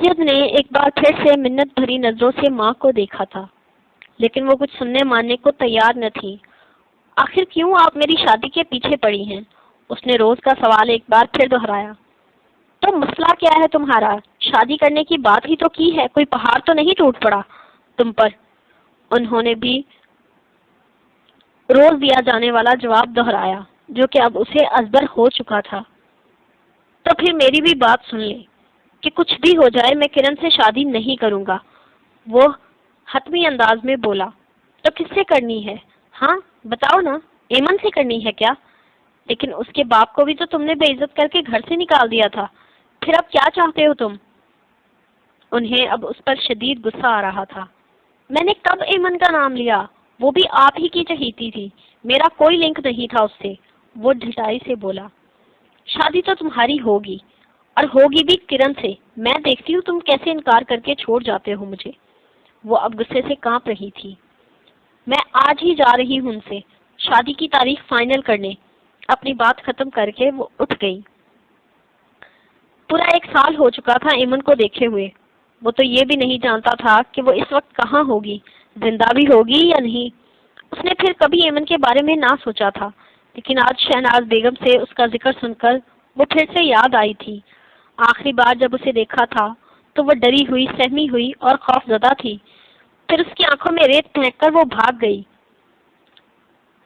اسجد نے ایک بار پھر سے منت بھری نظروں سے ماں کو دیکھا تھا، لیکن وہ کچھ سننے ماننے کو تیار نہ تھی۔ آخر کیوں آپ میری شادی کے پیچھے پڑی ہیں؟ اس نے روز کا سوال ایک بار پھر دہرایا۔ تو مسئلہ کیا ہے تمہارا؟ شادی کرنے کی بات ہی تو کی ہے، کوئی پہاڑ تو نہیں ٹوٹ پڑا تم پر؟ انہوں نے بھی روز دیا جانے والا جواب دہرایا، جو کہ اب اسے ازبر ہو چکا تھا۔ تو پھر میری بھی بات سن لیں کہ کچھ بھی ہو جائے میں کرن سے شادی نہیں کروں گا، وہ حتمی انداز میں بولا۔ تو کس سے کرنی ہے؟ ہاں بتاؤ نا، ایمن سے کرنی ہے کیا؟ لیکن اس کے باپ کو بھی تو تم نے بے عزت کر کے گھر سے نکال دیا تھا، پھر اب کیا چاہتے ہو تم؟ انہیں اب اس پر شدید غصہ آ رہا تھا۔ میں نے کب ایمن کا نام لیا؟ وہ بھی آپ ہی کی چہیتی تھی، میرا کوئی لنک نہیں تھا اس سے، وہ ڈھٹائی سے بولا۔ شادی تو تمہاری ہوگی، اور ہوگی بھی کرن سے، میں دیکھتی ہوں تم کیسے انکار کر کے چھوڑ جاتے ہو مجھے۔ وہ اب غصے سے کانپ رہی تھی۔ میں آج ہی جا رہی ہوں ان سے شادی کی تاریخ فائنل کرنے۔ اپنی بات ختم کر کے وہ اٹھ گئی۔ پورا 1 سال ہو چکا تھا ایمن کو دیکھے ہوئے۔ وہ تو یہ بھی نہیں جانتا تھا کہ وہ اس وقت کہاں ہوگی، زندہ بھی ہوگی یا نہیں۔ اس نے پھر کبھی ایمن کے بارے میں نہ سوچا تھا، لیکن آج شہناز بیگم سے اس کا ذکر سن کر وہ پھر سے یاد آئی تھی۔ آخری بار جب اسے دیکھا تھا تو وہ ڈری ہوئی، سہمی ہوئی اور خوف زدہ تھی۔ پھر اس کی آنکھوں میں ریت پھینک کر وہ بھاگ گئی۔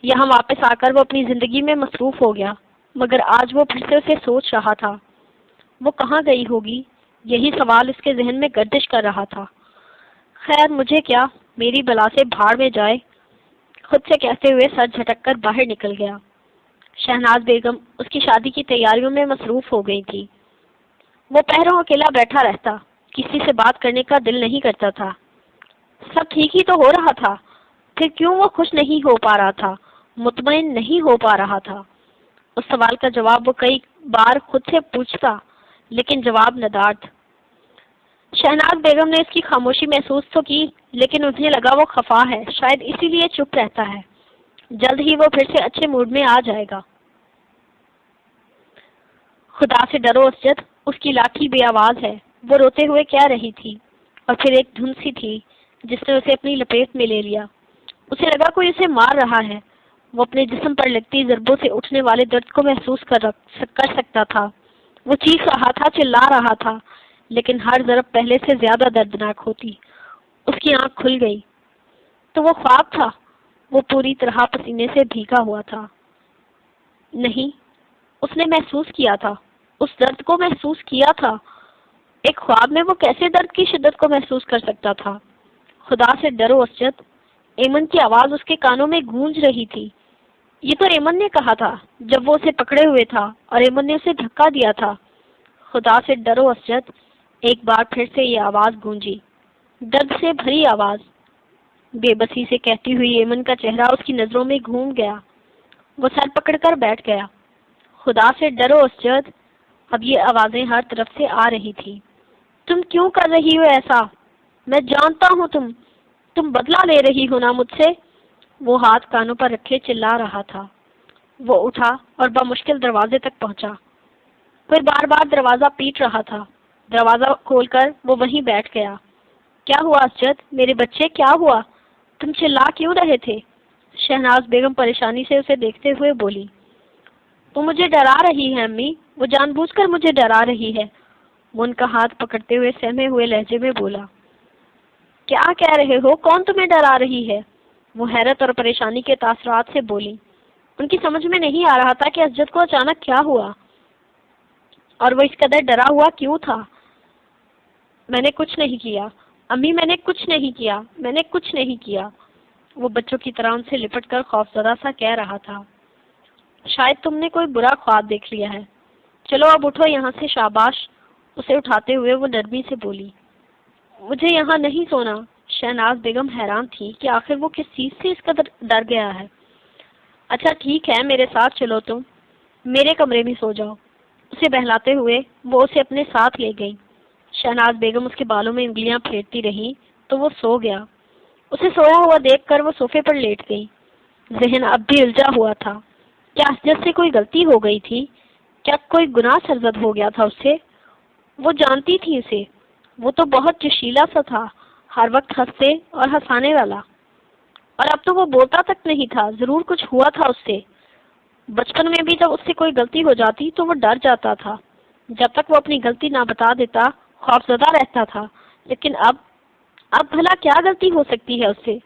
یہاں واپس آ کر وہ اپنی زندگی میں مصروف ہو گیا، مگر آج وہ پھر سے اسے سوچ رہا تھا۔ وہ کہاں گئی ہوگی؟ یہی سوال اس کے ذہن میں گردش کر رہا تھا۔ خیر مجھے کیا، میری بلا سے بھاڑ میں جائے، خود سے کہتے ہوئے سر جھٹک کر باہر نکل گیا۔ شہناز بیگم اس کی شادی کی تیاریوں میں مصروف ہو گئی تھی۔ وہ پہروں اکیلا بیٹھا رہتا، کسی سے بات کرنے کا دل نہیں کرتا تھا۔ سب ٹھیک ہی تو ہو رہا تھا، پھر کیوں وہ خوش نہیں ہو پا رہا تھا، مطمئن نہیں ہو پا رہا تھا؟ اس سوال کا جواب وہ کئی بار خود سے پوچھتا، لیکن جواب ندارد۔ شہناز بیگم نے اس کی خاموشی محسوس تو کی، لیکن انہیں لگا وہ خفا ہے، شاید اسی لیے چپ رہتا ہے۔ جلد ہی وہ پھر سے اچھے موڈ میں آ جائے گا۔ خدا سے ڈرو اسجد، اس کی لاٹھی بے آواز ہے، وہ روتے ہوئے کہہ رہی تھی، اور پھر ایک دھن سی تھی جس نے اسے اپنی لپیٹ میں لے لیا۔ اسے لگا کوئی اسے مار رہا ہے۔ وہ اپنے جسم پر لگتی ضربوں سے اٹھنے والے درد کو محسوس کر سکتا تھا۔ وہ چیخ رہا تھا، چلا رہا تھا، لیکن ہر ضرب پہلے سے زیادہ دردناک ہوتی۔ اس کی آنکھ کھل گئی۔ تو وہ خواب تھا؟ وہ پوری طرح پسینے سے بھیگا ہوا تھا۔ نہیں، اس نے محسوس کیا تھا، اس درد کو محسوس کیا تھا۔ ایک خواب میں وہ کیسے درد کی شدت کو محسوس کر سکتا تھا؟ خدا سے ڈرو اسجد، ایمن کی آواز اس کے کانوں میں گونج رہی تھی۔ یہ تو ایمن نے کہا تھا جب وہ اسے پکڑے ہوئے تھا اور ایمن نے اسے دھکا دیا تھا۔ خدا سے ڈرو اسجد، ایک بار پھر سے یہ آواز گونجی، درد سے بھری آواز۔ بے بسی سے کہتی ہوئی ایمن کا چہرہ اس کی نظروں میں گھوم گیا۔ وہ سر پکڑ کر بیٹھ گیا۔ خدا سے ڈرو اسجد، اب یہ آوازیں ہر طرف سے آ رہی تھی۔ تم کیوں کر رہی ہو ایسا؟ میں جانتا ہوں تم بدلہ لے رہی ہو نا مجھ سے؟ وہ ہاتھ کانوں پر رکھے چلا رہا تھا۔ وہ اٹھا اور بمشکل دروازے تک پہنچا۔ پھر بار بار دروازہ پیٹ رہا تھا۔ دروازہ کھول کر وہ وہیں بیٹھ گیا۔ کیا ہوا اسجد، میرے بچے کیا ہوا؟ تم چلا کیوں رہے تھے؟ شہناز بیگم پریشانی سے اسے دیکھتے ہوئے بولی۔ وہ مجھے ڈرا رہی ہے امی، وہ جان بوجھ کر مجھے ڈرا رہی ہے، وہ ان کا ہاتھ پکڑتے ہوئے سہمے ہوئے لہجے میں بولا۔ کیا کہہ رہے ہو؟ کون تمہیں ڈرا رہی ہے؟ وہ حیرت اور پریشانی کے تاثرات سے بولی۔ ان کی سمجھ میں نہیں آ رہا تھا کہ اسجد کو اچانک کیا ہوا اور وہ اس قدر ڈرا ہوا کیوں تھا۔ میں نے کچھ نہیں کیا امی، میں نے کچھ نہیں کیا، میں نے کچھ نہیں کیا، وہ بچوں کی طرح ان سے لپٹ کر خوفزدہ سا کہہ رہا تھا۔ شاید تم نے کوئی برا خواب دیکھ لیا ہے، چلو اب اٹھو یہاں سے، شاباش، اسے اٹھاتے ہوئے وہ نرمی سے بولی۔ مجھے یہاں نہیں سونا۔ شہناز بیگم حیران تھی کہ آخر وہ کس چیز سے اس قدر ڈر گیا ہے۔ اچھا ٹھیک ہے، میرے ساتھ چلو، تم میرے کمرے میں سو جاؤ، اسے بہلاتے ہوئے وہ اسے اپنے ساتھ لے گئی۔ شہناز بیگم اس کے بالوں میں انگلیاں پھیرتی رہی تو وہ سو گیا۔ اسے سویا ہوا دیکھ کر وہ صوفے پر لیٹ گئی۔ ذہن اب بھی الجھا ہوا تھا۔ کیا اسجد سے کوئی غلطی ہو گئی تھی؟ کیا کوئی گناہ سرزد ہو گیا تھا اس سے؟ وہ جانتی تھی اسے، وہ تو بہت جوشیلا سا تھا، ہر وقت ہنستے اور ہنسانے والا، اور اب تو وہ بولتا تک نہیں تھا۔ ضرور کچھ ہوا تھا اس سے۔ بچپن میں بھی جب اس سے کوئی غلطی ہو جاتی تو وہ ڈر جاتا تھا۔ جب تک وہ اپنی غلطی نہ بتا دیتا خوفزدہ رہتا تھا، لیکن اب بھلا کیا غلطی ہو سکتی ہے اس سے؟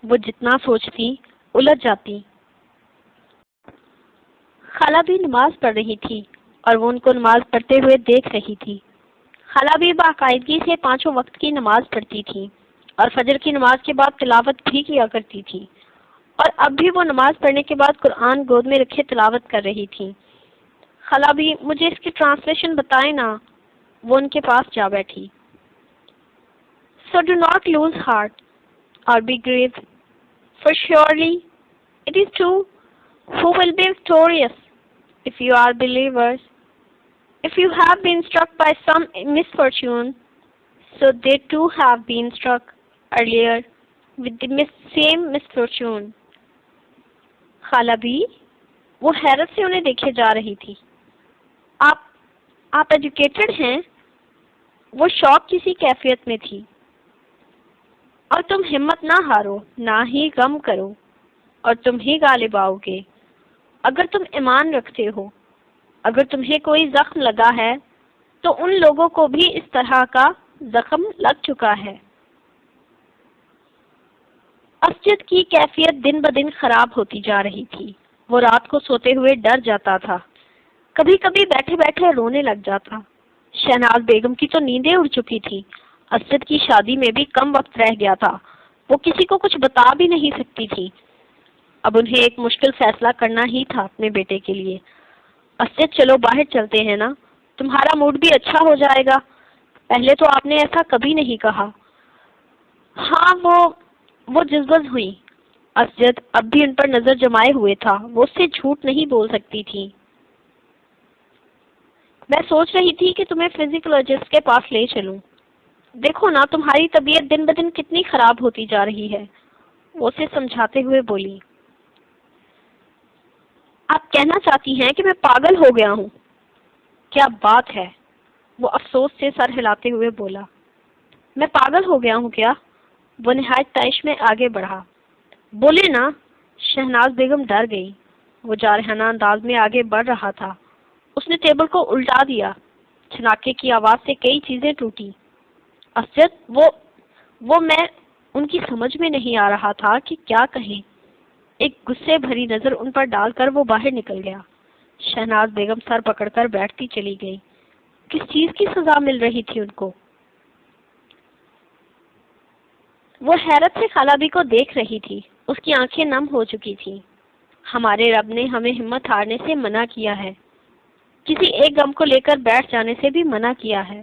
وہ جتنا سوچتی الجھ جاتی۔ خالہ بھی نماز پڑھ رہی تھی اور وہ ان کو نماز پڑھتے ہوئے دیکھ رہی تھی۔ خالہ بھی باقاعدگی سے 5 وقت کی نماز پڑھتی تھی اور فجر کی نماز کے بعد تلاوت بھی کیا کرتی تھی، اور اب بھی وہ نماز پڑھنے کے بعد قرآن گود میں رکھے تلاوت کر رہی تھی۔ خالہ بھی مجھے اس کی ٹرانسلیشن بتائیں نا، وہ ان کے پاس جا بیٹھی۔ So do not lose heart or be grieved, for surely it is true who will be victorious if you are believers. If you have been struck by some misfortune, so they too have been struck earlier with the same misfortune. خالہ بھی وہ حیرت سے انہیں دیکھے جا رہی تھی۔ آپ ایجوکیٹڈ ہیں؟ وہ شوق کسی کیفیت میں تھی۔ اور تم ہمت نہ ہارو، نہ ہی غم کرو، اور تم ہی غالب آؤ گے۔ اگر تم ایمان رکھتے ہو، اگر تمہیں کوئی زخم لگا ہے تو ان لوگوں کو بھی اس طرح کا زخم لگ چکا ہے۔ اسجد کی کیفیت دن بدن خراب ہوتی جا رہی تھی۔ وہ رات کو سوتے ہوئے ڈر جاتا تھا، کبھی کبھی بیٹھے بیٹھے رونے لگ جاتا۔ شہناز بیگم کی تو نیندیں اڑ چکی تھی۔ اسجد کی شادی میں بھی کم وقت رہ گیا تھا، وہ کسی کو کچھ بتا بھی نہیں سکتی تھی۔ اب انہیں ایک مشکل فیصلہ کرنا ہی تھا اپنے بیٹے کے لیے۔ اسجد چلو باہر چلتے ہیں نا، تمہارا موڈ بھی اچھا ہو جائے گا، پہلے تو آپ نے ایسا کبھی نہیں کہا۔ ہاں وہ جذبز ہوئی۔ اسجد اب بھی ان پر نظر جمائے ہوئے تھا، وہ اس سے جھوٹ نہیں بول سکتی تھی۔ میں سوچ رہی تھی کہ تمہیں فزیکولوجسٹ کے پاس لے چلوں، دیکھو نا تمہاری طبیعت دن بدن کتنی خراب ہوتی جا رہی ہے، وہ اسے سمجھاتے ہوئے بولی۔ آپ کہنا چاہتی ہیں کہ میں پاگل ہو گیا ہوں؟ کیا بات ہے، وہ افسوس سے سر ہلاتے ہوئے بولا۔ میں پاگل ہو گیا ہوں کیا؟ وہ نہایت طائش میں آگے بڑھا۔ بولے نا۔ شہناز بیگم ڈر گئی۔ وہ جارحانہ انداز میں آگے بڑھ رہا تھا۔ اس نے ٹیبل کو الٹا دیا، چھناکے کی آواز سے کئی چیزیں ٹوٹی۔ اسجد وہ میں ان کی سمجھ میں نہیں آ رہا تھا کہ کیا کہیں۔ ایک غصے بھری نظر ان پر ڈال کر وہ باہر نکل گیا۔ شہناز بیگم سر پکڑ کر بیٹھتی چلی گئی۔ کس چیز کی سزا مل رہی تھی ان کو؟ وہ حیرت سے خالہ بھی کو دیکھ رہی تھی، اس کی آنکھیں نم ہو چکی تھیں۔ ہمارے رب نے ہمیں ہمت ہارنے سے منع کیا ہے، کسی ایک غم کو لے کر بیٹھ جانے سے بھی منع کیا ہے۔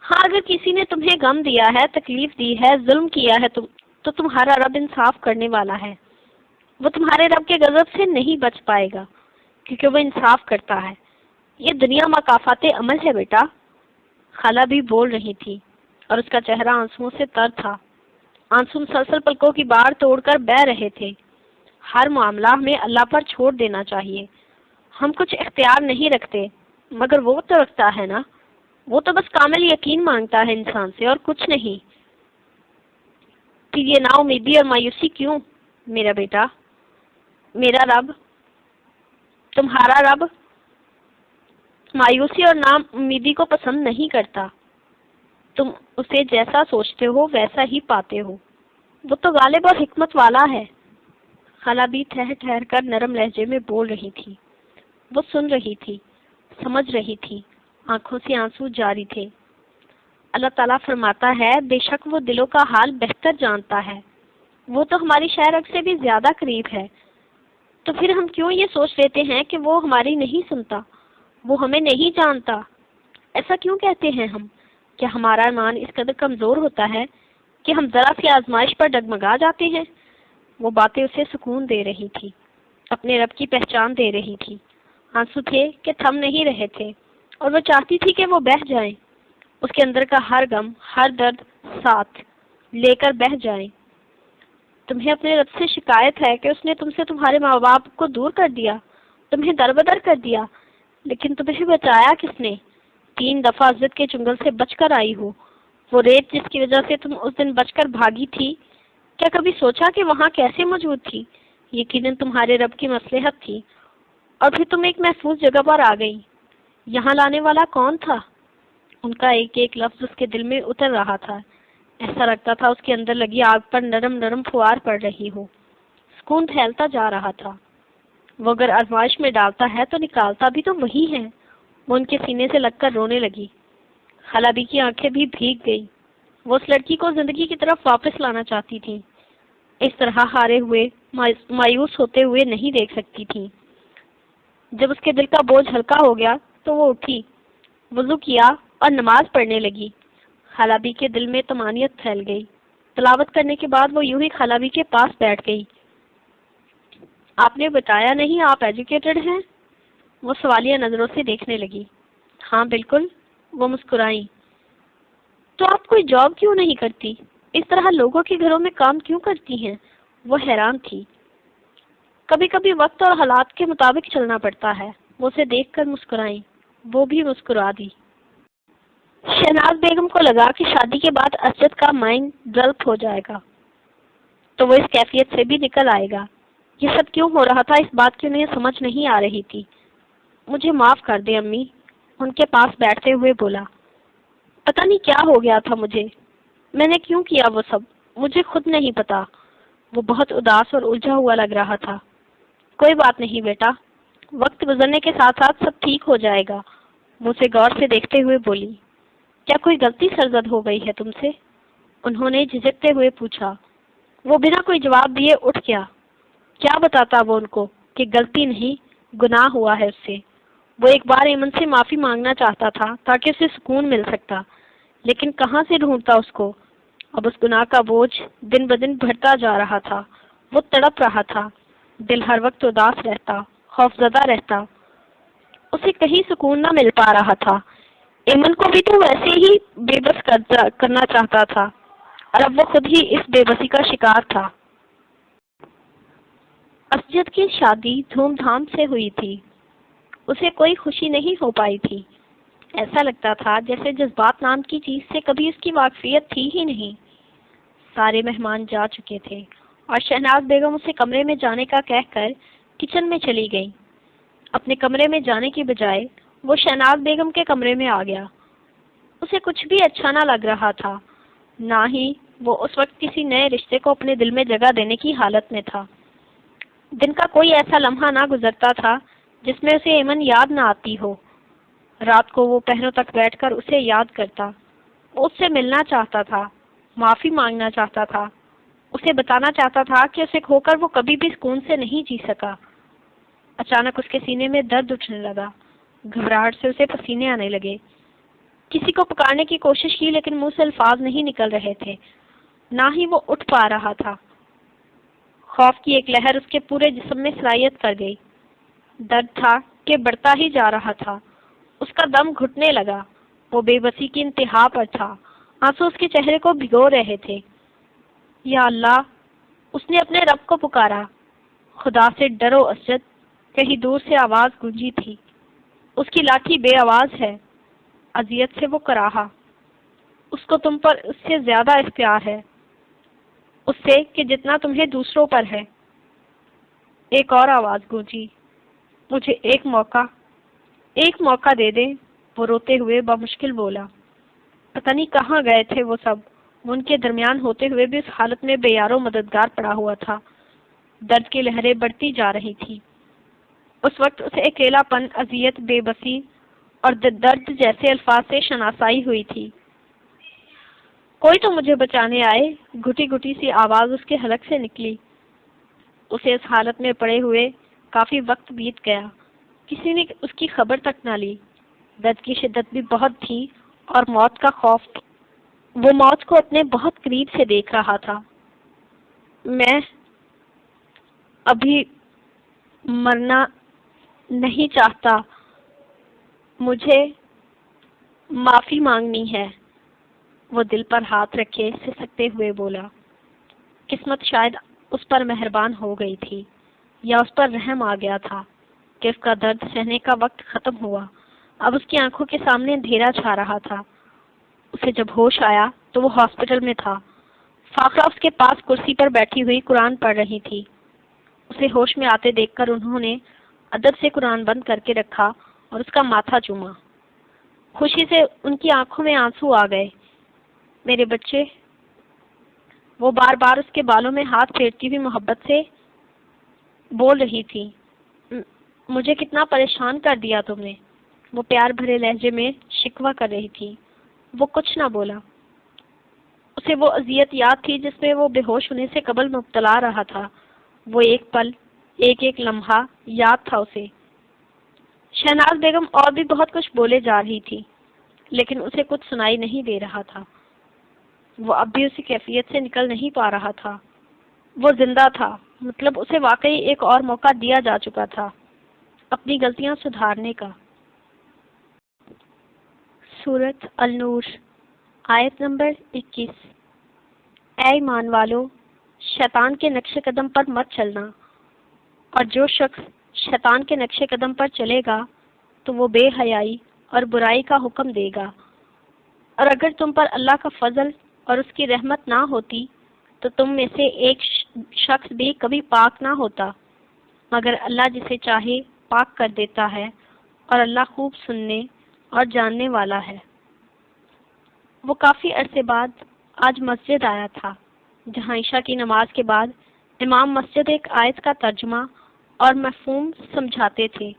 ہاں اگر کسی نے تمہیں غم دیا ہے، تکلیف دی ہے، ظلم کیا ہے تو تمہارا رب انصاف کرنے والا ہے۔ وہ تمہارے رب کے غضب سے نہیں بچ پائے گا، کیونکہ وہ انصاف کرتا ہے۔ یہ دنیا مکافات عمل ہے بیٹا۔ خالہ بھی بول رہی تھی اور اس کا چہرہ آنسوؤں سے تر تھا۔ آنسو مسلسل پلکوں کی باڑ توڑ کر بہہ رہے تھے۔ ہر معاملہ ہمیں اللہ پر چھوڑ دینا چاہیے۔ ہم کچھ اختیار نہیں رکھتے، مگر وہ تو رکھتا ہے نا۔ وہ تو بس کامل یقین مانگتا ہے انسان سے اور کچھ نہیں۔ پھر یہ نا امیدی اور مایوسی کیوں میرا بیٹا؟ میرا رب، تمہارا رب مایوسی اور نا امیدی کو پسند نہیں کرتا۔ تم اسے جیسا سوچتے ہو ویسا ہی پاتے ہو۔ وہ تو غالب اور حکمت والا ہے۔ خالہ بھی ٹھہر ٹھہر کر نرم لہجے میں بول رہی تھی۔ وہ سن رہی تھی، سمجھ رہی تھی، آنکھوں سے آنسو جاری تھے۔ اللہ تعالیٰ فرماتا ہے، بے شک وہ دلوں کا حال بہتر جانتا ہے۔ وہ تو ہماری شہرک سے بھی زیادہ قریب ہے۔ تو پھر ہم کیوں یہ سوچ لیتے ہیں کہ وہ ہماری نہیں سنتا، وہ ہمیں نہیں جانتا؟ ایسا کیوں کہتے ہیں ہم؟ کیا ہمارا ایمان اس قدر کمزور ہوتا ہے کہ ہم ذرا سی آزمائش پر ڈگمگا جاتے ہیں؟ وہ باتیں اسے سکون دے رہی تھی، اپنے رب کی پہچان دے رہی تھی۔ آنسو تھے کہ تھم نہیں رہے تھے، اور وہ چاہتی تھی کہ وہ بہہ جائیں، اس کے اندر کا ہر غم، ہر درد ساتھ لے کر بہہ جائیں۔ تمہیں اپنے رب سے شکایت ہے کہ اس نے تم سے تمہارے ماں باپ کو دور کر دیا، تمہیں دربدر کر دیا، لیکن تمہیں بچایا کس نے؟ 3 دفعہ عزت کے چنگل سے بچ کر آئی ہو، وہ ریت جس کی وجہ سے تم اس دن بچ کر بھاگی تھی، کیا کبھی سوچا کہ وہاں کیسے موجود تھی؟ یقیناً تمہارے رب کی مصلحت تھی، اور پھر تم ایک محفوظ جگہ پر آ گئی۔ یہاں لانے والا کون تھا؟ ان کا ایک ایک لفظ اس کے دل میں اتر رہا تھا۔ ایسا لگتا تھا اس کے اندر لگی آگ پر نرم نرم پھوار پڑ رہی ہو۔ سکون پھیلتا جا رہا تھا۔ وہ اگر آزمائش میں ڈالتا ہے تو نکالتا بھی تو وہی ہے۔ وہ ان کے سینے سے لگ کر رونے لگی۔ خالابی کی آنکھیں بھی بھیگ گئی۔ وہ اس لڑکی کو زندگی کی طرف واپس لانا چاہتی تھی، اس طرح ہارے ہوئے، مایوس ہوتے ہوئے نہیں دیکھ سکتی تھی۔ جب اس کے دل کا بوجھ ہلکا ہو گیا تو وہ اٹھی، وضو کیا اور نماز پڑھنے لگی۔ خالابی کے دل میں طمانینت پھیل گئی۔ تلاوت کرنے کے بعد وہ یوں ہی خالابی کے پاس بیٹھ گئی۔ آپ نے بتایا نہیں آپ ایجوکیٹڈ ہیں؟ وہ سوالیہ نظروں سے دیکھنے لگی۔ ہاں بالکل، وہ مسکرائیں۔ تو آپ کوئی جاب کیوں نہیں کرتی؟ اس طرح لوگوں کے گھروں میں کام کیوں کرتی ہیں؟ وہ حیران تھی۔ کبھی کبھی وقت اور حالات کے مطابق چلنا پڑتا ہے۔ وہ اسے دیکھ کر مسکرائیں۔ وہ بھی مسکرا دی۔ شہناز بیگم کو لگا کہ شادی کے بعد اسجد کا مائنڈ ڈیولپ ہو جائے گا تو وہ اس کیفیت سے بھی نکل آئے گا۔ یہ سب کیوں ہو رہا تھا، اس بات کی انہیں سمجھ نہیں آ رہی تھی۔ مجھے معاف کر دے امی، ان کے پاس بیٹھتے ہوئے بولا۔ پتہ نہیں کیا ہو گیا تھا مجھے، میں نے کیوں کیا وہ سب، مجھے خود نہیں پتا۔ وہ بہت اداس اور الجھا ہوا لگ رہا تھا۔ کوئی بات نہیں بیٹا، وقت گزرنے کے ساتھ ساتھ سب ٹھیک ہو جائے گا، وہ اسے غور سے دیکھتے ہوئے بولی۔ کیا کوئی غلطی سرزد ہو گئی ہے تم سے؟ انہوں نے جھجکتے ہوئے پوچھا۔ وہ بنا کوئی جواب دیے اٹھ گیا۔ کیا بتاتا وہ ان کو کہ غلطی نہیں، گناہ ہوا ہے اس سے۔ وہ ایک بار ایمن سے معافی مانگنا چاہتا تھا تاکہ اسے سکون مل سکتا، لیکن کہاں سے ڈھونڈتا اس کو؟ اب اس گناہ کا بوجھ دن بدن بڑھتا جا رہا تھا۔ وہ تڑپ رہا تھا، دل ہر وقت اداس رہتا، خوفزدہ رہتا۔ اسے کہیں سکون نہ مل پا رہا تھا۔ ایمن کو بھی تو ویسے ہی بے بس کرنا چاہتا تھا، اور اب وہ خود ہی اس بے بسی کا شکار تھا۔ اسجد کی شادی دھوم دھام سے ہوئی تھی۔ اسے کوئی خوشی نہیں ہو پائی تھی۔ ایسا لگتا تھا جیسے جذبات نام کی چیز سے کبھی اس کی واقفیت تھی ہی نہیں۔ سارے مہمان جا چکے تھے اور شہناز بیگم اسے کمرے میں جانے کا کہہ کر کچن میں چلی گئی۔ اپنے کمرے میں جانے کی بجائے وہ شہناز بیگم کے کمرے میں آ گیا۔ اسے کچھ بھی اچھا نہ لگ رہا تھا، نہ ہی وہ اس وقت کسی نئے رشتے کو اپنے دل میں جگہ دینے کی حالت میں تھا۔ دن کا کوئی ایسا لمحہ نہ گزرتا تھا جس میں اسے ایمن یاد نہ آتی ہو۔ رات کو وہ پہروں تک بیٹھ کر اسے یاد کرتا، وہ اس سے ملنا چاہتا تھا، معافی مانگنا چاہتا تھا، اسے بتانا چاہتا تھا کہ اسے کھو کر وہ کبھی بھی سکون سے نہیں جی سکا۔ اچانک اس کے سینے میں درد اٹھنے لگا، گھبراہٹ سے اسے پسینے آنے لگے۔ کسی کو پکارنے کی کوشش کی لیکن منہ سے الفاظ نہیں نکل رہے تھے، نہ ہی وہ اٹھ پا رہا تھا۔ خوف کی ایک لہر اس کے پورے جسم میں سرایت کر گئی۔ درد تھا کہ بڑھتا ہی جا رہا تھا۔ اس کا دم گھٹنے لگا، وہ بے بسی کی انتہا پر تھا، آنسو اس کے چہرے کو بھگو رہے تھے۔ یا اللہ، اس نے اپنے رب کو پکارا۔ خدا سے ڈرو اسجد، کہیں دور سے آواز گونجی تھی۔ اس کی لاٹھی بے آواز ہے۔ اذیت سے وہ کراہا۔ اس کو تم پر اس سے زیادہ اختیار ہے، اس سے کہ جتنا تمہیں دوسروں پر ہے۔ ایک اور آواز گونجی، مجھے ایک موقع دے دیں، وہ روتے ہوئے بمشکل بولا۔ پتہ نہیں کہاں گئے تھے وہ سب، وہ ان کے درمیان ہوتے ہوئے بھی اس حالت میں بے یار و مددگار پڑا ہوا تھا۔ درد کی لہریں بڑھتی جا رہی تھی۔ اس وقت اسے اکیلا پن، اذیت، بے بسی اور درد جیسے الفاظ سے شناسائی ہوئی تھی۔ کوئی تو مجھے بچانے آئے، گھٹی گھٹی سی آواز اس کے حلق سے نکلی۔ اسے اس حالت میں پڑے ہوئے کافی وقت بیت گیا، کسی نے اس کی خبر تک نہ لی۔ درد کی شدت بھی بہت تھی اور موت کا خوف، وہ موت کو اپنے بہت قریب سے دیکھ رہا تھا۔ میں ابھی مرنا نہیں چاہتا، مجھے معافی مانگنی ہے، وہ دل پر ہاتھ رکھے سسکتے ہوئے بولا۔ قسمت شاید اس پر مہربان ہو گئی تھی، یا اس پر رحم آ گیا تھا کہ اس کا درد سہنے کا وقت ختم ہوا۔ اب اس کی آنکھوں کے سامنے اندھیرا چھا رہا تھا۔ اسے جب ہوش آیا تو وہ ہاسپٹل میں تھا۔ فاقہ اس کے پاس کرسی پر بیٹھی ہوئی قرآن پڑھ رہی تھی۔ اسے ہوش میں آتے دیکھ کر انہوں نے ادب سے قرآن بند کر کے رکھا اور اس کا ماتھا چوما۔ خوشی سے ان کی آنکھوں میں آنسو آ گئے۔ میرے بچے، وہ بار بار اس کے بالوں میں ہاتھ پھیرتی ہوئی محبت سے بول رہی تھی۔ مجھے کتنا پریشان کر دیا تم نے، وہ پیار بھرے لہجے میں شکوہ کر رہی تھی۔ وہ کچھ نہ بولا۔ اسے وہ اذیت یاد تھی جس میں وہ بے ہوش ہونے سے قبل مبتلا رہا تھا۔ وہ ایک پل، ایک لمحہ یاد تھا اسے۔ شہناز بیگم اور بھی بہت کچھ بولے جا رہی تھی، لیکن اسے کچھ سنائی نہیں دے رہا تھا۔ وہ اب بھی اسی کیفیت سے نکل نہیں پا رہا تھا۔ وہ زندہ تھا، مطلب اسے واقعی ایک اور موقع دیا جا چکا تھا اپنی غلطیاں سدھارنے کا۔ سورۃ النور، آیت نمبر 21۔ اے ایمان والو، شیطان کے نقش قدم پر مت چلنا، اور جو شخص شیطان کے نقش قدم پر چلے گا تو وہ بے حیائی اور برائی کا حکم دے گا۔ اور اگر تم پر اللہ کا فضل اور اس کی رحمت نہ ہوتی تو تم میں سے ایک شخص بھی کبھی پاک نہ ہوتا، مگر اللہ جسے چاہے پاک کر دیتا ہے، اور اللہ خوب سننے اور جاننے والا ہے۔ وہ کافی عرصے بعد آج مسجد آیا تھا، جہاں عشاء کی نماز کے بعد امام مسجد ایک آیت کا ترجمہ اور مفہوم سمجھاتے تھے۔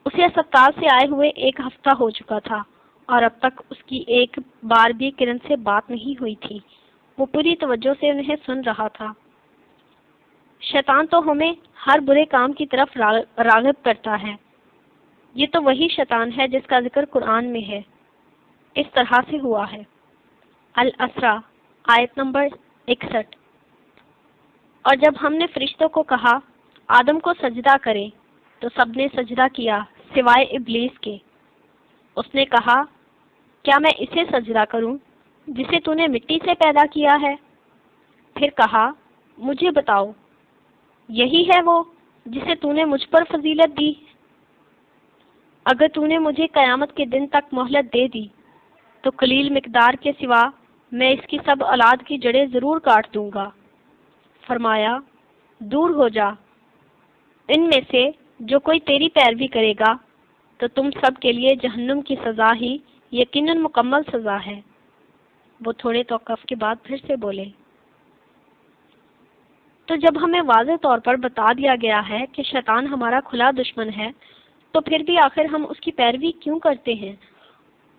اسے اسپتال سے آئے ہوئے ایک ہفتہ ہو چکا تھا، اور اب تک اس کی ایک بار بھی کرن سے بات نہیں ہوئی تھی۔ وہ پوری توجہ سے انہیں سن رہا تھا۔ شیطان تو ہمیں ہر برے کام کی طرف راغب کرتا ہے۔ یہ تو وہی شیطان ہے جس کا ذکر قرآن میں ہے۔ اس طرح سے ہوا ہے۔ الاسراء، آیت نمبر 61۔ اور جب ہم نے فرشتوں کو کہا آدم کو سجدہ کرے تو سب نے سجدہ کیا سوائے ابلیس کے۔ اس نے کہا، کیا میں اسے سجدہ کروں جسے تو نے مٹی سے پیدا کیا ہے؟ پھر کہا، مجھے بتاؤ، یہی ہے وہ جسے تو نے مجھ پر فضیلت دی؟ اگر تو نے مجھے قیامت کے دن تک مہلت دے دی تو قلیل مقدار کے سوا میں اس کی سب اولاد کی جڑیں ضرور کاٹ دوں گا۔ فرمایا، دور ہو جا، ان میں سے جو کوئی تیری پیروی کرے گا تو تم سب کے لیے جہنم کی سزا ہی یقیناً مکمل سزا ہے۔ وہ تھوڑے توقف کے بعد پھر سے بولے، تو جب ہمیں واضح طور پر بتا دیا گیا ہے کہ شیطان ہمارا کھلا دشمن ہے، تو پھر بھی آخر ہم اس کی پیروی کیوں کرتے ہیں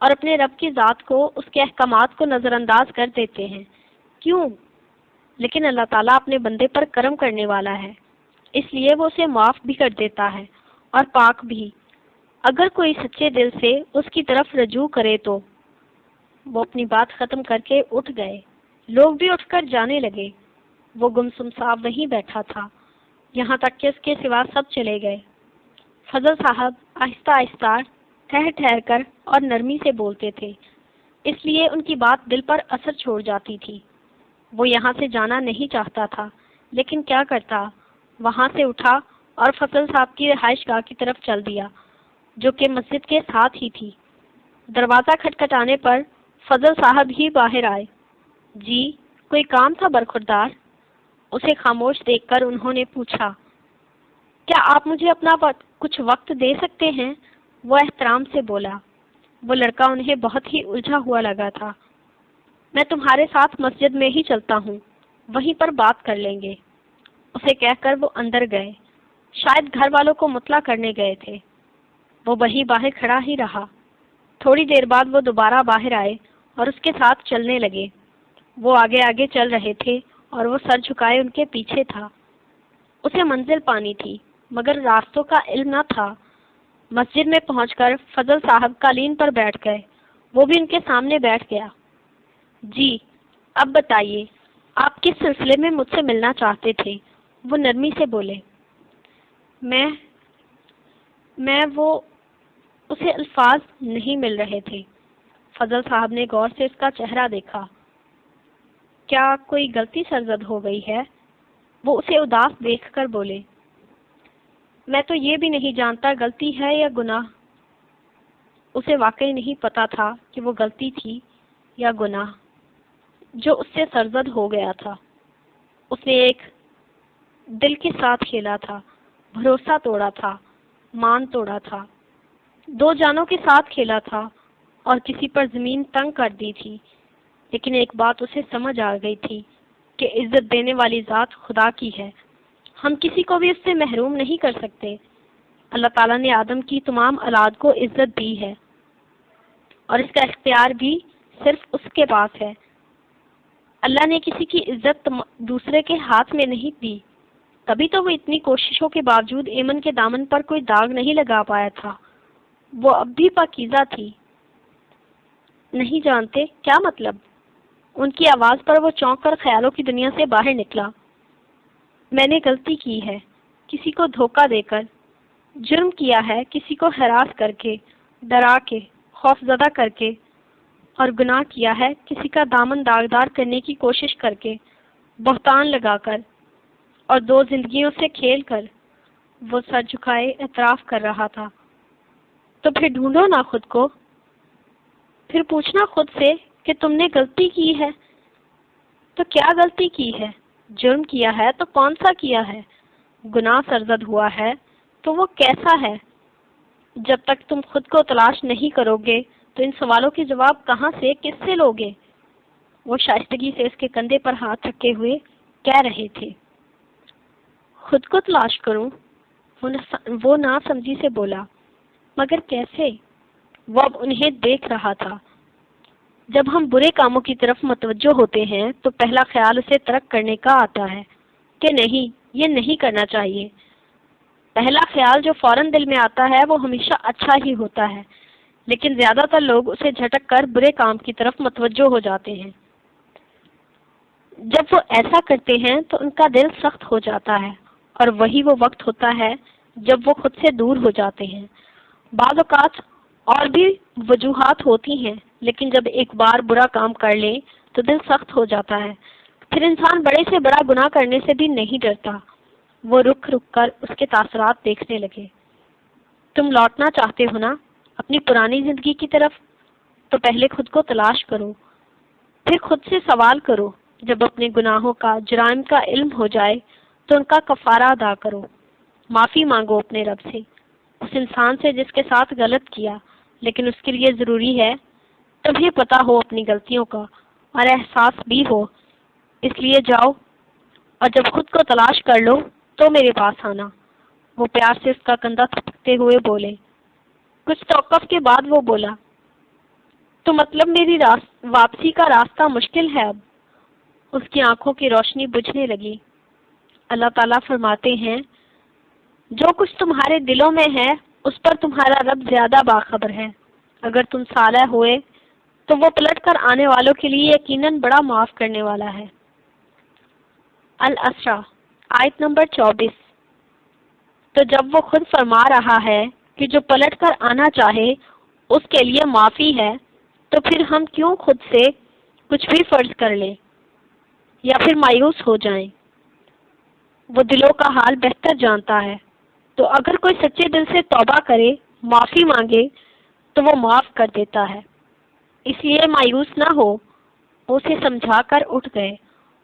اور اپنے رب کی ذات کو، اس کے احکامات کو نظر انداز کر دیتے ہیں؟ کیوں؟ لیکن اللہ تعالیٰ اپنے بندے پر کرم کرنے والا ہے، اس لیے وہ اسے معاف بھی کر دیتا ہے اور پاک بھی، اگر کوئی سچے دل سے اس کی طرف رجوع کرے تو۔ وہ اپنی بات ختم کر کے اٹھ گئے۔ لوگ بھی اٹھ کر جانے لگے۔ وہ گمسم صاحب وہیں بیٹھا تھا، یہاں تک کہ اس کے سوا سب چلے گئے۔ فضل صاحب آہستہ آہستہ، ٹھہر ٹھہر کر اور نرمی سے بولتے تھے، اس لیے ان کی بات دل پر اثر چھوڑ جاتی تھی۔ وہ یہاں سے جانا نہیں چاہتا تھا، لیکن کیا کرتا؟ وہاں سے اٹھا اور فضل صاحب کی رہائش گاہ کی طرف چل دیا، جو کہ مسجد کے ساتھ ہی تھی۔ دروازہ کھٹکھٹانے پر فضل صاحب ہی باہر آئے۔ جی، کوئی کام تھا برخوردار؟ اسے خاموش دیکھ کر انہوں نے پوچھا۔ کیا آپ مجھے اپنا کچھ وقت دے سکتے ہیں؟ وہ احترام سے بولا۔ وہ لڑکا انہیں بہت ہی الجھا ہوا لگا تھا۔ میں تمہارے ساتھ مسجد میں ہی چلتا ہوں، وہیں پر بات کر لیں گے، اسے کہہ کر وہ اندر گئے۔ شاید گھر والوں کو مطلع کرنے گئے تھے۔ وہ وہیں باہر کھڑا ہی رہا۔ تھوڑی دیر بعد وہ دوبارہ باہر آئے اور اس کے ساتھ چلنے لگے۔ وہ آگے آگے چل رہے تھے اور وہ سر جھکائے ان کے پیچھے تھا۔ اسے منزل پانی تھی، مگر راستوں کا علم نہ تھا۔ مسجد میں پہنچ کر فضل صاحب قالین پر بیٹھ گئے۔ وہ بھی ان کے سامنے بیٹھ گیا۔ جی، اب بتائیے، آپ کس سلسلے میں مجھ سے ملنا چاہتے تھے؟ وہ نرمی سے بولے۔ وہ اسے الفاظ نہیں مل رہے تھے۔ فضل صاحب نے غور سے اس کا چہرہ دیکھا۔ کیا کوئی غلطی سرزد ہو گئی ہے؟ وہ اسے اداس دیکھ کر بولے۔ میں تو یہ بھی نہیں جانتا غلطی ہے یا گناہ۔ اسے واقعی نہیں پتا تھا کہ وہ غلطی تھی یا گناہ۔ جو اس سے سرزد ہو گیا تھا۔ اس نے ایک دل کے ساتھ کھیلا تھا، بھروسہ توڑا تھا، مان توڑا تھا، دو جانوں کے ساتھ کھیلا تھا اور کسی پر زمین تنگ کر دی تھی۔ لیکن ایک بات اسے سمجھ آ گئی تھی کہ عزت دینے والی ذات خدا کی ہے، ہم کسی کو بھی اس سے محروم نہیں کر سکتے۔ اللہ تعالیٰ نے آدم کی تمام اولاد کو عزت دی ہے اور اس کا اختیار بھی صرف اس کے پاس ہے۔ اللہ نے کسی کی عزت دوسرے کے ہاتھ میں نہیں دی، تبھی تو وہ اتنی کوششوں کے باوجود ایمن کے دامن پر کوئی داغ نہیں لگا پایا تھا۔ وہ اب بھی پاکیزہ تھی۔ نہیں جانتے کیا مطلب؟ ان کی آواز پر وہ چونک کر خیالوں کی دنیا سے باہر نکلا۔ میں نے غلطی کی ہے، کسی کو دھوکہ دے کر، جرم کیا ہے کسی کو ہراس کر کے، ڈرا کے، خوف زدہ کر کے، اور گناہ کیا ہے کسی کا دامن داغدار کرنے کی کوشش کر کے، بہتان لگا کر اور دو زندگیوں سے کھیل کر۔ وہ سر جھکائے اعتراف کر رہا تھا۔ تو پھر ڈھونڈو نا خود کو، پھر پوچھنا خود سے کہ تم نے غلطی کی ہے تو کیا غلطی کی ہے، جرم کیا ہے تو کون سا کیا ہے، گناہ سرزد ہوا ہے تو وہ کیسا ہے۔ جب تک تم خود کو تلاش نہیں کرو گے تو ان سوالوں کے جواب کہاں سے، کس سے لوگے؟ وہ شائستگی سے اس کے کندھے پر ہاتھ رکھے ہوئے کہہ رہے تھے۔ خود کو تلاش کروں؟ وہ نا سمجھی سے بولا، مگر کیسے؟ وہ اب انہیں دیکھ رہا تھا۔ جب ہم برے کاموں کی طرف متوجہ ہوتے ہیں تو پہلا خیال اسے ترک کرنے کا آتا ہے کہ نہیں، یہ نہیں کرنا چاہیے۔ پہلا خیال جو فوراً دل میں آتا ہے وہ ہمیشہ اچھا ہی ہوتا ہے، لیکن زیادہ تر لوگ اسے جھٹک کر برے کام کی طرف متوجہ ہو جاتے ہیں۔ جب وہ ایسا کرتے ہیں تو ان کا دل سخت ہو جاتا ہے، اور وہی وہ وقت ہوتا ہے جب وہ خود سے دور ہو جاتے ہیں۔ بعض اوقات اور بھی وجوہات ہوتی ہیں، لیکن جب ایک بار برا کام کر لیں تو دل سخت ہو جاتا ہے۔ پھر انسان بڑے سے بڑا گناہ کرنے سے بھی نہیں ڈرتا۔ وہ رک رک کر اس کے تاثرات دیکھنے لگے۔ تم لوٹنا چاہتے ہو نا اپنی پرانی زندگی کی طرف؟ تو پہلے خود کو تلاش کرو، پھر خود سے سوال کرو۔ جب اپنے گناہوں کا، جرائم کا علم ہو جائے تو ان کا کفارہ ادا کرو، معافی مانگو اپنے رب سے، اس انسان سے جس کے ساتھ غلط کیا، لیکن اس کے لیے ضروری ہے تمہیں پتہ ہو اپنی غلطیوں کا اور احساس بھی ہو۔ اس لیے جاؤ اور جب خود کو تلاش کر لو تو میرے پاس آنا۔ وہ پیار سے اس کا کندھا تھپکتے ہوئے بولے۔ کچھ توقف کے بعد وہ بولا، تو مطلب میری واپسی کا راستہ مشکل ہے اب؟ اس کی آنکھوں کی روشنی بجھنے لگی۔ اللہ تعالیٰ فرماتے ہیں، جو کچھ تمہارے دلوں میں ہے اس پر تمہارا رب زیادہ باخبر ہے۔ اگر تم صالح ہوئے تو وہ پلٹ کر آنے والوں کے لیے یقیناً بڑا معاف کرنے والا ہے۔ الاسراء آیت نمبر 24۔ تو جب وہ خود فرما رہا ہے کہ جو پلٹ کر آنا چاہے اس کے لیے معافی ہے، تو پھر ہم کیوں خود سے کچھ بھی فرض کر لیں یا پھر مایوس ہو جائیں؟ وہ دلوں کا حال بہتر جانتا ہے، تو اگر کوئی سچے دل سے توبہ کرے، معافی مانگے تو وہ معاف کر دیتا ہے۔ اس لیے مایوس نہ ہو۔ وہ اسے سمجھا کر اٹھ گئے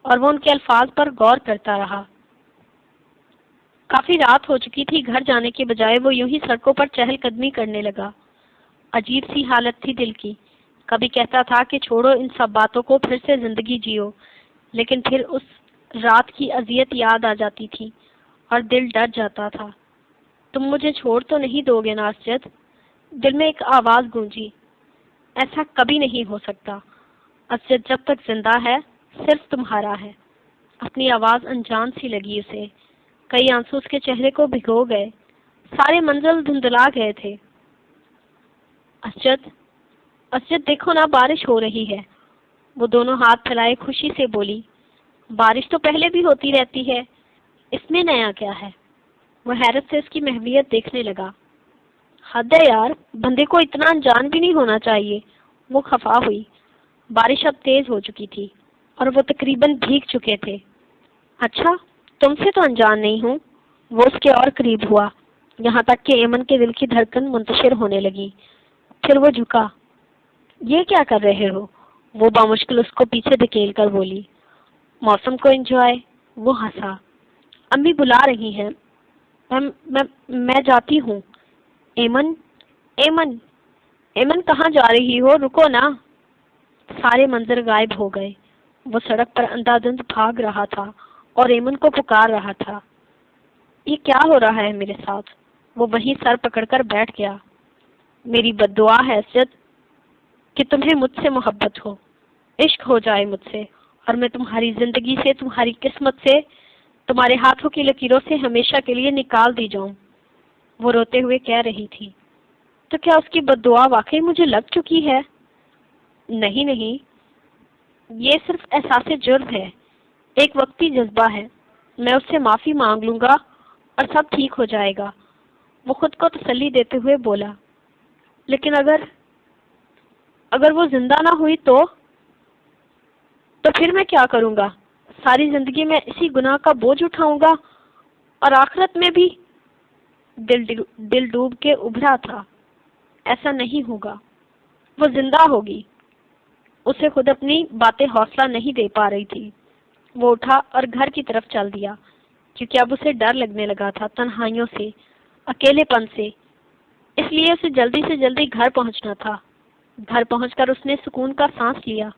اور وہ ان کے الفاظ پر غور کرتا رہا۔ کافی رات ہو چکی تھی، گھر جانے کے بجائے وہ یوں ہی سڑکوں پر چہل قدمی کرنے لگا۔ عجیب سی حالت تھی دل کی۔ کبھی کہتا تھا کہ چھوڑو ان سب باتوں کو، پھر سے زندگی جیو، لیکن پھر اس رات کی اذیت یاد آ جاتی تھی اور دل ڈر جاتا تھا۔ تم مجھے چھوڑ تو نہیں دو گے نا اسجد؟ دل میں ایک آواز گونجی۔ ایسا کبھی نہیں ہو سکتا، اسجد جب تک زندہ ہے صرف تمہارا ہے۔ اپنی آواز انجان سی لگی اسے۔ کئی آنسو اس کے چہرے کو بھگو گئے، سارے منزل دھندلا گئے تھے۔ اسجد، اسجد دیکھو نا، بارش ہو رہی ہے۔ وہ دونوں ہاتھ پھیلائے خوشی سے بولی، بارش تو پہلے بھی ہوتی رہتی ہے، اس میں نیا کیا ہے؟ وہ حیرت سے اس کی محویت دیکھنے لگا۔ حد ہے یار، بندے کو اتنا انجان بھی نہیں ہونا چاہیے۔ وہ خفا ہوئی۔ بارش اب تیز ہو چکی تھی اور وہ تقریباً بھیگ چکے تھے۔ اچھا، تم سے تو انجان نہیں ہوں۔ وہ اس کے اور قریب ہوا، یہاں تک کہ ایمن کے دل کی دھڑکن منتشر ہونے لگی۔ پھر وہ جھکا۔ یہ کیا کر رہے ہو؟ وہ بامشکل اس کو پیچھے دھکیل کر بولی، موسم کو انجوائے۔ وہ ہنسا۔ امی بلا رہی ہیں، میں جاتی ہوں۔ ایمن ایمن ایمن کہاں جا رہی ہو؟ رکو نا۔ سارے منظر غائب ہو گئے۔ وہ سڑک پر اندھادھند بھاگ رہا تھا اور ایمن کو پکار رہا تھا۔ یہ کیا ہو رہا ہے میرے ساتھ؟ وہ وہیں سر پکڑ کر بیٹھ گیا۔ میری بد دعا ہے اسد کہ تمہیں مجھ سے محبت ہو، عشق ہو جائے مجھ سے، اور میں تمہاری زندگی سے، تمہاری قسمت سے، تمہارے ہاتھوں کی لکیروں سے ہمیشہ کے لیے نکال دی جاؤں۔ وہ روتے ہوئے کہہ رہی تھی، تو کیا اس کی بد دعا واقعی مجھے لگ چکی ہے؟ نہیں نہیں، یہ صرف احساس جرم ہے، ایک وقتی جذبہ ہے۔ میں اس سے معافی مانگ لوں گا اور سب ٹھیک ہو جائے گا۔ وہ خود کو تسلی دیتے ہوئے بولا، لیکن اگر وہ زندہ نہ ہوئی تو پھر میں کیا کروں گا؟ ساری زندگی میں اسی گناہ کا بوجھ اٹھاؤں گا، اور آخرت میں بھی؟ دل ڈوب کے ابھرا تھا، ایسا نہیں ہوگا، وہ زندہ ہوگی۔ اسے خود اپنی باتیں حوصلہ نہیں دے پا رہی تھی۔ وہ اٹھا اور گھر کی طرف چل دیا، کیونکہ اب اسے ڈر لگنے لگا تھا، تنہائیوں سے، اکیلے پن سے۔ اس لیے اسے جلدی سے جلدی گھر پہنچنا تھا۔ گھر پہنچ کر اس نے سکون کا سانس لیا۔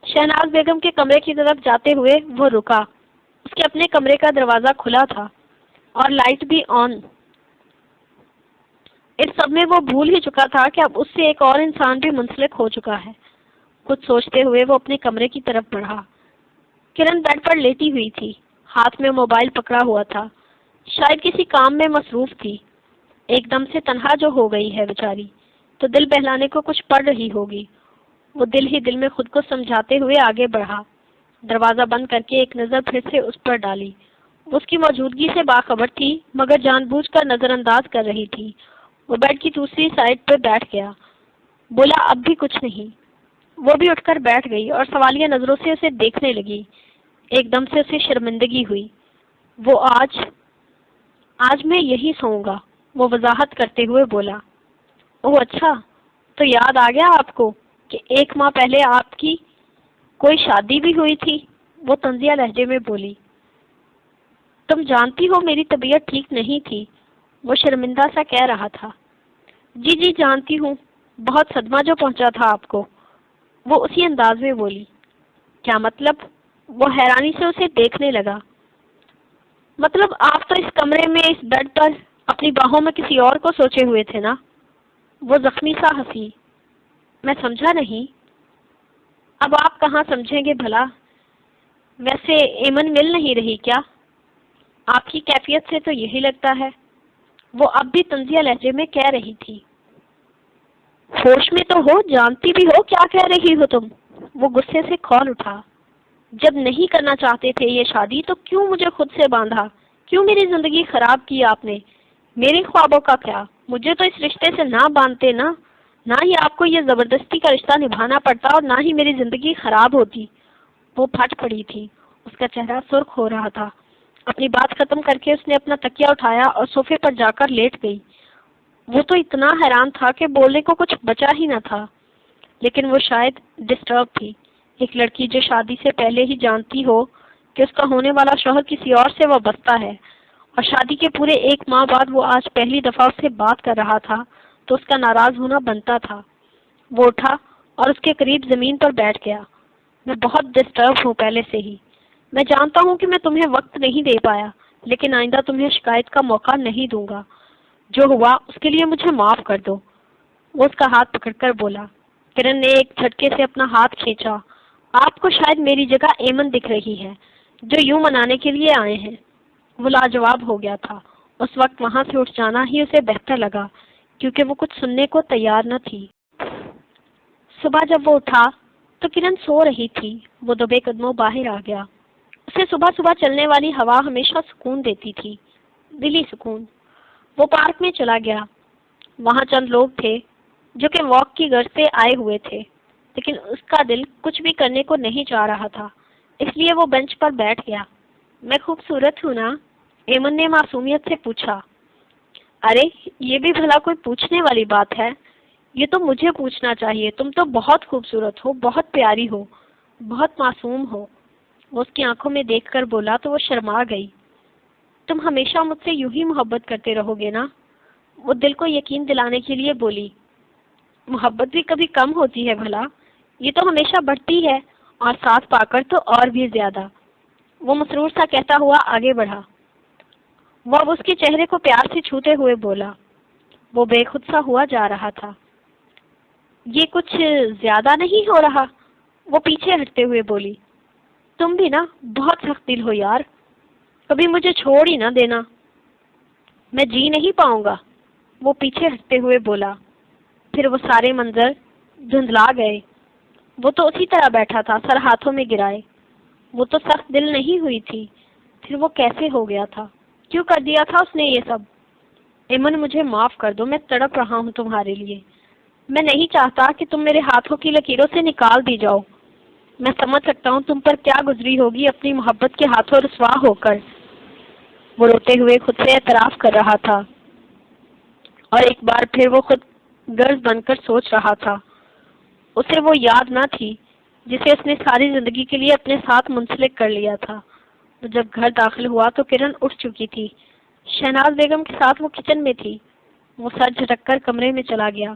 شہناز بیگم کے کمرے کی طرف جاتے ہوئے وہ رکا۔ اس کے اپنے کمرے کا دروازہ کھلا تھا اور لائٹ بھی آن۔ اس سب میں وہ بھول ہی چکا تھا کہ اب اس سے ایک اور انسان بھی منسلک ہو چکا ہے۔ کچھ سوچتے ہوئے وہ اپنے کمرے کی طرف بڑھا۔ کرن بیڈ پر لیٹی ہوئی تھی، ہاتھ میں موبائل پکڑا ہوا تھا، شاید کسی کام میں مصروف تھی۔ ایک دم سے تنہا جو ہو گئی ہے بیچاری، تو دل بہلانے کو کچھ پڑھ رہی ہوگی۔ وہ دل ہی دل میں خود کو سمجھاتے ہوئے آگے بڑھا۔ دروازہ بند کر کے ایک نظر پھر سے اس پر ڈالی۔ وہ اس کی موجودگی سے باخبر تھی، مگر جان بوجھ کر نظر انداز کر رہی تھی۔ وہ بیڈ کی دوسری سائڈ پہ بیٹھ گیا۔ بولا، اب بھی کچھ نہیں۔ وہ بھی اٹھ کر بیٹھ گئی اور سوالیہ نظروں سے اسے دیکھنے لگی۔ ایک دم سے اسے شرمندگی ہوئی۔ وہ آج میں یہی سوؤں گا، وہ وضاحت کرتے ہوئے بولا۔ اوہ اچھا، تو یاد آ گیا آپ کو کہ 1 ماہ پہلے آپ کی کوئی شادی بھی ہوئی تھی؟ وہ طنزیہ لہجے میں بولی۔ تم جانتی ہو میری طبیعت ٹھیک نہیں تھی، وہ شرمندہ سا کہہ رہا تھا۔ جی جی جانتی ہوں، بہت صدمہ جو پہنچا تھا آپ کو، وہ اسی انداز میں بولی۔ کیا مطلب؟ وہ حیرانی سے اسے دیکھنے لگا۔ مطلب آپ تو اس کمرے میں، اس بیڈ پر، اپنی باہوں میں کسی اور کو سوچے ہوئے تھے نا؟ وہ زخمی سا ہنسی۔ میں سمجھا نہیں۔ اب آپ کہاں سمجھیں گے بھلا؟ ویسے ایمن مل نہیں رہی کیا؟ آپ کی کیفیت سے تو یہی لگتا ہے، وہ اب بھی طنزیہ لہجے میں کہہ رہی تھی۔ ہوش میں تو ہو، جانتی بھی ہو کیا کہہ رہی ہو تم؟ وہ غصے سے کھول اٹھا۔ جب نہیں کرنا چاہتے تھے یہ شادی تو کیوں مجھے خود سے باندھا؟ کیوں میری زندگی خراب کی آپ نے؟ میرے خوابوں کا کیا؟ مجھے تو اس رشتے سے نہ باندھتے نا، نہ ہی آپ کو یہ زبردستی کا رشتہ نبھانا پڑتا اور نہ ہی میری زندگی خراب ہوتی۔ وہ پھٹ پڑی تھی، اس کا چہرہ سرخ ہو رہا تھا۔ اپنی بات ختم کر کے اس نے اپنا تکیہ اٹھایا اور صوفے پر جا کر لیٹ گئی۔ وہ تو اتنا حیران تھا کہ بولنے کو کچھ بچا ہی نہ تھا، لیکن وہ شاید ڈسٹرب تھی۔ ایک لڑکی جو شادی سے پہلے ہی جانتی ہو کہ اس کا ہونے والا شوہر کسی اور سے وابستہ ہے، اور شادی کے پورے 1 ماہ بعد وہ آج پہلی دفعہ اس سے بات کر رہا تھا، تو اس کا ناراض ہونا بنتا تھا۔ وہ اٹھا اور اس کے قریب زمین پر بیٹھ گیا۔ میں بہت ڈسٹرب ہوں پہلے سے ہی۔ میں جانتا ہوں کہ میں تمہیں وقت نہیں دے پایا، لیکن آئندہ تمہیں شکایت کا موقع نہیں دوں گا۔ جو ہوا اس کے لیے مجھے معاف کر دو۔ وہ اس کا ہاتھ پکڑ کر بولا۔ کرن نے ایک جھٹکے سے اپنا ہاتھ کھینچا۔ آپ کو شاید میری جگہ ایمن دکھ رہی ہے، جو یوں منانے کے لیے آئے ہیں۔ وہ لاجواب ہو گیا تھا۔ اس وقت وہاں سے اٹھ جانا ہی اسے بہتر لگا، کیونکہ وہ کچھ سننے کو تیار نہ تھی۔ صبح جب وہ اٹھا تو کرن سو رہی تھی۔ وہ دبے قدموں باہر آ گیا۔ اسے صبح صبح چلنے والی ہوا ہمیشہ سکون دیتی تھی، دلی سکون۔ وہ پارک میں چلا گیا۔ وہاں چند لوگ تھے جو کہ واک کی غرض سے آئے ہوئے تھے، لیکن اس کا دل کچھ بھی کرنے کو نہیں چاہ رہا تھا، اس لیے وہ بینچ پر بیٹھ گیا۔ میں خوبصورت ہوں نا؟ ایمن نے معصومیت سے پوچھا۔ ارے یہ بھی بھلا کوئی پوچھنے والی بات ہے؟ یہ تو مجھے پوچھنا چاہیے، تم تو بہت خوبصورت ہو، بہت پیاری ہو، بہت معصوم ہو۔ وہ اس کی آنکھوں میں دیکھ کر بولا تو وہ شرما گئی۔ تم ہمیشہ مجھ سے یوں ہی محبت کرتے رہو گے نا؟ وہ دل کو یقین دلانے کے لیے بولی۔ محبت بھی کبھی کم ہوتی ہے بھلا، یہ تو ہمیشہ بڑھتی ہے، اور ساتھ پا کر تو اور بھی زیادہ۔ وہ مسرور سا کہتا ہوا آگے بڑھا۔ وہ اب اس کے چہرے کو پیار سے چھوتے ہوئے بولا۔ وہ بے خود سا ہوا جا رہا تھا۔ یہ کچھ زیادہ نہیں ہو رہا؟ وہ پیچھے ہٹتے ہوئے بولی۔ تم بھی نا بہت سخت دل ہو یار، کبھی مجھے چھوڑ ہی نہ دینا، میں جی نہیں پاؤں گا۔ وہ پیچھے ہٹتے ہوئے بولا۔ پھر وہ سارے منظر دھندلا گئے۔ وہ تو اسی طرح بیٹھا تھا، سر ہاتھوں میں گرائے۔ وہ تو سخت دل نہیں ہوئی تھی، پھر وہ کیسے ہو گیا تھا؟ کیوں کر دیا تھا اس نے یہ سب؟ ایمن مجھے معاف کر دو، میں تڑپ رہا ہوں تمہارے لیے۔ میں نہیں چاہتا کہ تم میرے ہاتھوں کی لکیروں سے نکال دی جاؤ۔ میں سمجھ سکتا ہوں تم پر کیا گزری ہوگی اپنی محبت کے ہاتھوں رسوا ہو کر۔ وہ روتے ہوئے خود سے اعتراف کر رہا تھا، اور ایک بار پھر وہ خود غرض بن کر سوچ رہا تھا۔ اسے وہ یاد نہ تھی جسے اس نے ساری زندگی کے لیے اپنے ساتھ منسلک کر لیا تھا۔ وہ جب گھر داخل ہوا تو کرن اٹھ چکی تھی۔ شہناز بیگم کے ساتھ وہ کچن میں تھی۔ وہ سر جھٹک کر کمرے میں چلا گیا۔